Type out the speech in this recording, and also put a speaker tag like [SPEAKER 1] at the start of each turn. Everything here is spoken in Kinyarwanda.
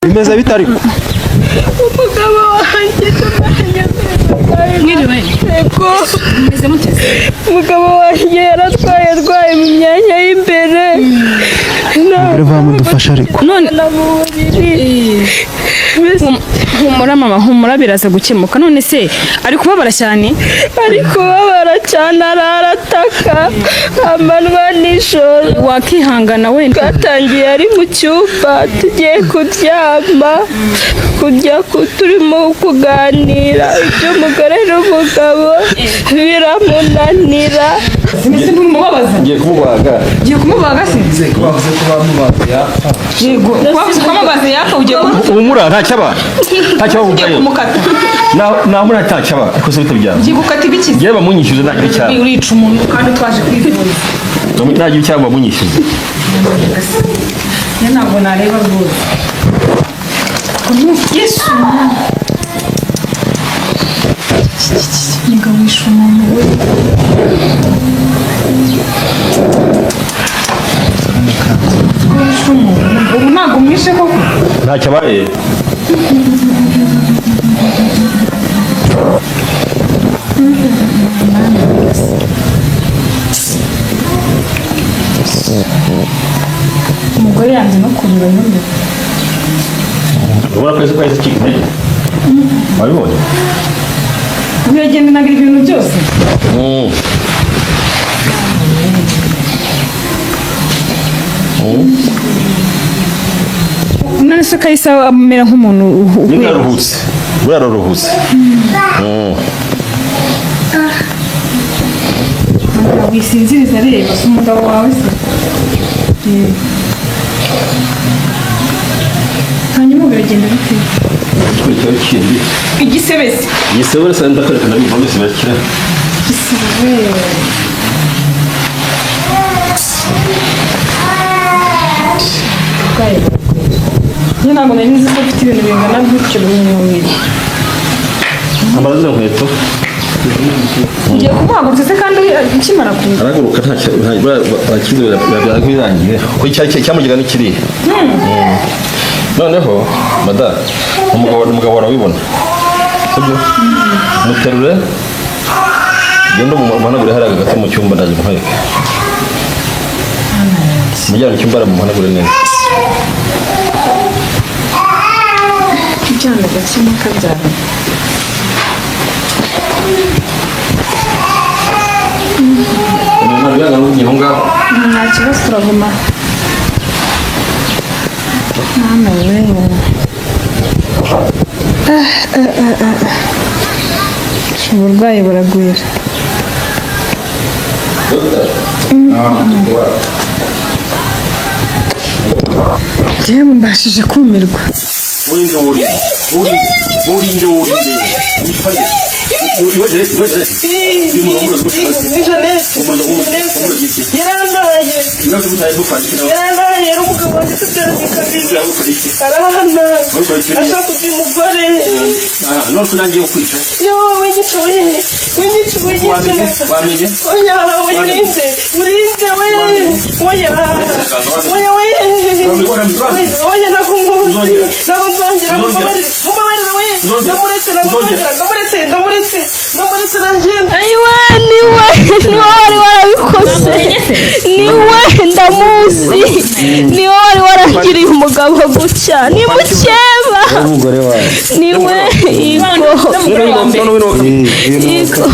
[SPEAKER 1] bimeze bitari
[SPEAKER 2] umugabo wanjye
[SPEAKER 3] mwiriwe
[SPEAKER 2] ego
[SPEAKER 3] meze muteze
[SPEAKER 2] umugabo wanjye yaratwaye mu myanya y'imbere
[SPEAKER 1] bamudufasha ariko
[SPEAKER 3] none
[SPEAKER 2] na mu buriri
[SPEAKER 3] humura mama humura biraza gukemuka none se ari kubabara cyane
[SPEAKER 2] ari kubabara cyane ararataka amanwa nijoro
[SPEAKER 3] wakihangana wenda
[SPEAKER 2] twatangiye ari mu cyumba tugiye kuryama turimo kuganira iby'umugore n'umugabo biramunanira
[SPEAKER 1] ngiye kumubaga
[SPEAKER 3] se yego wavuze ko amabazi yapfa ugiye
[SPEAKER 1] umura ntacyaba ugiye
[SPEAKER 3] kumukata
[SPEAKER 1] namura ntacyaba ariko se bitabyaza
[SPEAKER 3] ugiye gukata ibikiza
[SPEAKER 1] yewe bamunyishyuze nagira icyaha
[SPEAKER 3] urica umuntu kandi twaje kwivuriza
[SPEAKER 1] nagira icyaha bamunyishyuze
[SPEAKER 3] ntabwo nareba rwose yesu mugabo wishe umuntu we wishe umuntu ubu ntabwo umwishe koko
[SPEAKER 1] ntacyabaye
[SPEAKER 3] umugore yanze no kurira nyine
[SPEAKER 1] ubona ko ese kwahise kika intege wabibonye
[SPEAKER 3] yagendenaga ibintu byose none se kahise amera nk'umuntu
[SPEAKER 1] nyine yaruhutse buriya araruhutse
[SPEAKER 3] wisinziriza reba si umugabo wawe se hanyuma biragenda bite
[SPEAKER 1] twitaho ikindi
[SPEAKER 3] igisebese
[SPEAKER 1] igisebe rero ndakwereka nabi impamvu zibakira
[SPEAKER 3] njye ntabwo nari nzi ko ufite ibintu bingana gutyo mu mubiri
[SPEAKER 1] amazina nkweto
[SPEAKER 3] ugiye kumuhagurutsa se kandi ukimara kuza
[SPEAKER 1] araguruka ntakibazo birangiye ko cyamugega n'ikiriya noneho mada umugabo warawibona sibyo muterure genda umuhanagure hariya hagati mu cyumba ndaje muheke mujyana mu cyumba aramuhanagure neza
[SPEAKER 3] icyana gakima kabyara nta kibazo turaguma mama we uburwayi buragwira yewe mbashije kumirwa
[SPEAKER 2] niwe wari warabikoze niwe ndamuzi niwe wari warangiriye umugabo gutya ni mukeba niwe ego